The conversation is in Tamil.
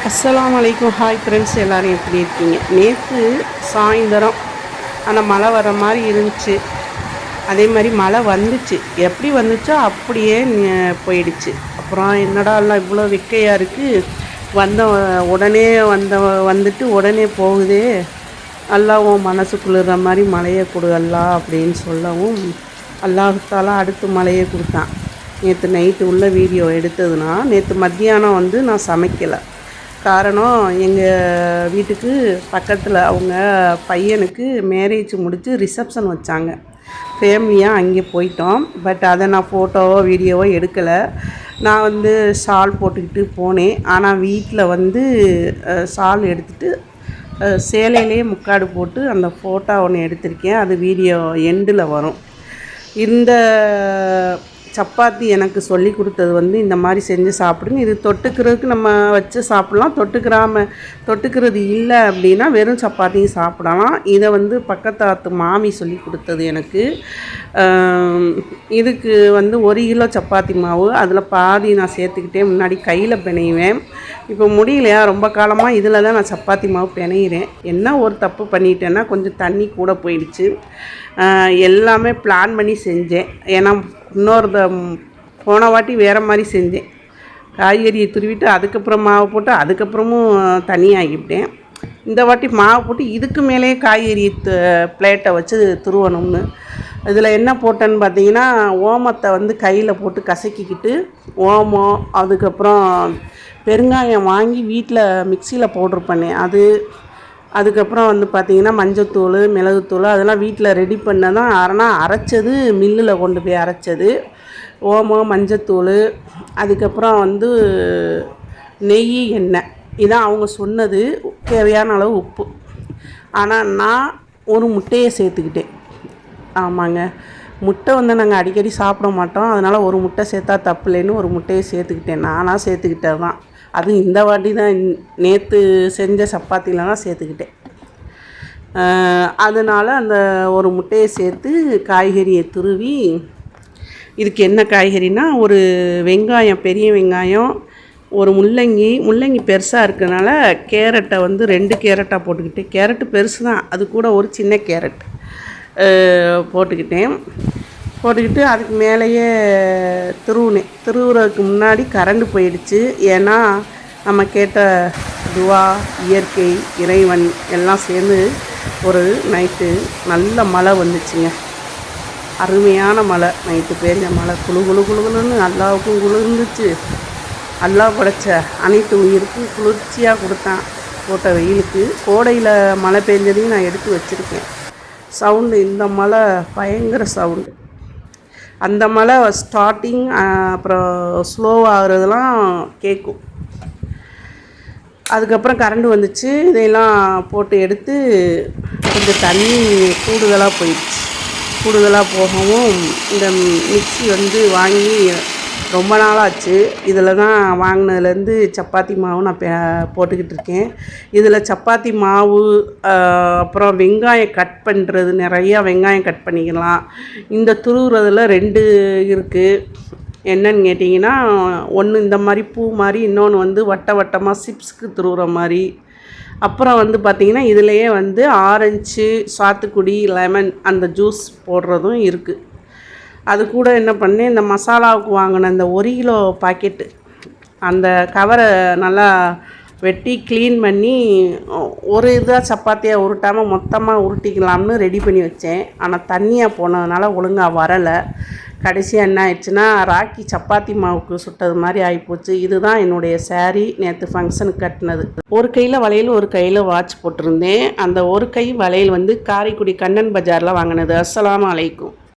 அஸ்ஸலாமு அலைக்கும். ஹாய் ஃப்ரெண்ட்ஸ், எல்லோரும் எப்படி இருக்கீங்க? நேற்று சாயந்தரம் ஆனால் மழை வர மாதிரி இருந்துச்சு. அதே மாதிரி மழை வந்துச்சு. எப்படி வந்துச்சோ அப்படியே போயிடுச்சு. அப்புறம் என்னடா எல்லாம் இவ்வளோ வெக்கையாக இருக்குது, உடனே வந்துட்டு உடனே போகுதே, அல்லாஹ் உன் மனசு குளிர்ற மாதிரி மழையை கொடு அல்லாஹ் அப்படின்னு சொல்லவும் அல்லாஹ்தாலா அடுத்து மழையை கொடுத்தான். நேற்று நைட்டு உள்ள வீடியோ எடுத்ததுன்னா நேற்று மத்தியானம் நான் சமைக்கலை. காரணம், எங்கள் வீட்டுக்கு பக்கத்தில் அவங்க பையனுக்கு மேரேஜ் முடித்து ரிசப்ஷன் வச்சாங்க. ஃபேமிலியாக அங்கே போயிட்டோம். பட் அதை நான் ஃபோட்டோவோ வீடியோவோ எடுக்கலை. நான் ஷால் போட்டுக்கிட்டு போனேன். ஆனால் வீட்டில் ஷால் எடுத்துகிட்டு சேலையிலே முக்காடு போட்டு அந்த ஃபோட்டோ ஒன்று எடுத்திருக்கேன். அது வீடியோ எண்டில் வரும். இந்த சப்பாத்தி எனக்கு சொல்லி கொடுத்தது இந்த மாதிரி செஞ்சு சாப்பிடுங்க. இது தொட்டுக்கிறதுக்கு நம்ம வச்சு சாப்பிட்லாம். தொட்டுக்கிறது இல்லை அப்படின்னா வெறும் சப்பாத்தியும் சாப்பிடலாம். இதை பக்கத்தாத்து மாமி சொல்லி கொடுத்தது எனக்கு. இதுக்கு 1 கிலோ சப்பாத்தி மாவு, அதில் பாதி நான் சேர்த்துக்கிட்டே முன்னாடி கையில் பிணைவேன். இப்போ முடியலையா, ரொம்ப காலமாக இதில் தான் நான் சப்பாத்தி மாவு பிணையிறேன். என்ன ஒரு தப்பு பண்ணிட்டேன்னா கொஞ்சம் தண்ணி கூட போயிடுச்சு. எல்லாமே பிளான் பண்ணி செஞ்சேன். ஏன்னா போன வாட்டி வேறு மாதிரி செஞ்சேன். காய்கறியை துருவிட்டு அதுக்கப்புறம் மாவு போட்டு அதுக்கப்புறமும் தனியாகிவிட்டேன். இந்த வாட்டி மாவு போட்டு இதுக்கு மேலேயே காய்கறி பிளேட்டை வச்சு துருவணும்னு இதில் என்ன போட்டேன்னு பார்த்தீங்கன்னா, ஓமத்தை கையில் போட்டு கசக்கிக்கிட்டு, ஓமம், அதுக்கப்புறம் பெருங்காயம் வாங்கி வீட்டில் மிக்சியில் பவுட்ரு பண்ணேன். அதுக்கப்புறம் பார்த்திங்கன்னா மஞ்சத்தூள், மிளகுத்தூள் அதெல்லாம் வீட்டில் ரெடி பண்ண தான். ஆனால் அரைச்சது மில்லில் கொண்டு போய் அரைச்சது. ஓமம், மஞ்சத்தூள், அதுக்கப்புறம் நெய், எண்ணெய், இதான் அவங்க சொன்னது. தேவையான அளவு உப்பு. ஆனால் நான் ஒரு முட்டையை சேர்த்துக்கிட்டேன். ஆமாங்க, முட்டை நாங்கள் அடிக்கடி சாப்பிட மாட்டோம். அதனால் ஒரு முட்டை சேர்த்தா தப்பு இல்லைன்னு ஒரு முட்டையை சேர்த்துக்கிட்டேன். நானாக சேர்த்துக்கிட்டது தான். அதுவும் இந்த வாட்டி தான், நேற்று செஞ்ச சப்பாத்தியில் தான் சேர்த்துக்கிட்டேன். அதனால் அந்த ஒரு முட்டையை சேர்த்து காய்கறியை துருவி, இதுக்கு என்ன காய்கறினா, ஒரு வெங்காயம், பெரிய வெங்காயம், ஒரு முள்ளங்கி பெருசாக இருக்கிறதுனால கேரட்டை 2 கேரட்டாக போட்டுக்கிட்டேன். கேரட்டு பெருசு தான், அது கூட ஒரு சின்ன கேரட் போட்டுக்கிட்டு அதுக்கு மேலேயே திருவுறதுக்கு முன்னாடி கரண்டு போயிடுச்சு. ஏன்னா நம்ம கேட்ட துவா, இயற்கை, இறைவன் எல்லாம் சேர்ந்து ஒரு நைட்டு நல்ல மழை வந்துச்சுங்க. அருமையான மழை, நைட்டு பேஞ்ச மழை. குளுன்னு அல்லாவுக்கும் குளிர்ந்துச்சு. அல்லாஹ் படைச்ச அனைத்து உயிருக்கும் குளிர்ச்சியாக கொடுத்தான். போட்ட வெயிலுக்கு கோடையில் மழை பெஞ்சதையும் நான் எடுத்து வச்சுருக்கேன். சவுண்டு, இந்த மழை பயங்கர சவுண்டு. அந்த மழை ஸ்டார்டிங் அப்புறம் ஸ்லோவாகிறதுலாம் கேட்கும். அதுக்கப்புறம் கரண்டு வந்துச்சு. இதையெல்லாம் போட்டு எடுத்து கொஞ்சம் தண்ணி கூடுதலாக போயிடுச்சு. கூடுதலாக போகவும் இந்த மிக்ஸி வாங்கி ரொம்ப நாளாச்சு. இதில் தான் வாங்கினதுலேருந்து சப்பாத்தி மாவு நான் போட்டுக்கிட்டு இருக்கேன். இதில் சப்பாத்தி மாவு, அப்புறம் வெங்காயம் கட் பண்ணுறது, நிறையா வெங்காயம் கட் பண்ணிக்கலாம். இந்த துருவுறதுல 2 இருக்குது. என்னன்னு கேட்டிங்கன்னா, ஒன்று இந்த மாதிரி பூ மாதிரி, இன்னொன்று வட்டமாக சிப்ஸுக்கு துருவுற மாதிரி. அப்புறம் பார்த்திங்கன்னா இதிலையே ஆரஞ்சு, சாத்துக்குடி, லெமன் அந்த ஜூஸ் போடுறதும் இருக்குது. அது கூட என்ன பண்ணேன், இந்த மசாலாவுக்கு வாங்கின இந்த 1 கிலோ பாக்கெட்டு, அந்த கவரை நல்லா வெட்டி க்ளீன் பண்ணி ஒரு இதாக சப்பாத்தியாக உருட்டாமல் மொத்தமாக உருட்டிக்கலாம்னு ரெடி பண்ணி வச்சேன். ஆனால் தண்ணியாக போனதுனால ஒழுங்காக வரலை. கடைசியாக என்ன ஆயிடுச்சுன்னா, ராக்கி சப்பாத்தி மாவுக்கு சுட்டது மாதிரி ஆகிப்போச்சு. இதுதான் என்னுடைய சாரீ, நேற்று ஃபங்க்ஷனுக்கு கட்டினது. ஒரு கையில் வளையல், ஒரு கையில் வாட்ச் போட்டிருந்தேன். அந்த ஒரு கை வளையல் காரைக்குடி கண்ணன் பஜாரில் வாங்கினது. அஸ்ஸலாமு அலைக்கும்.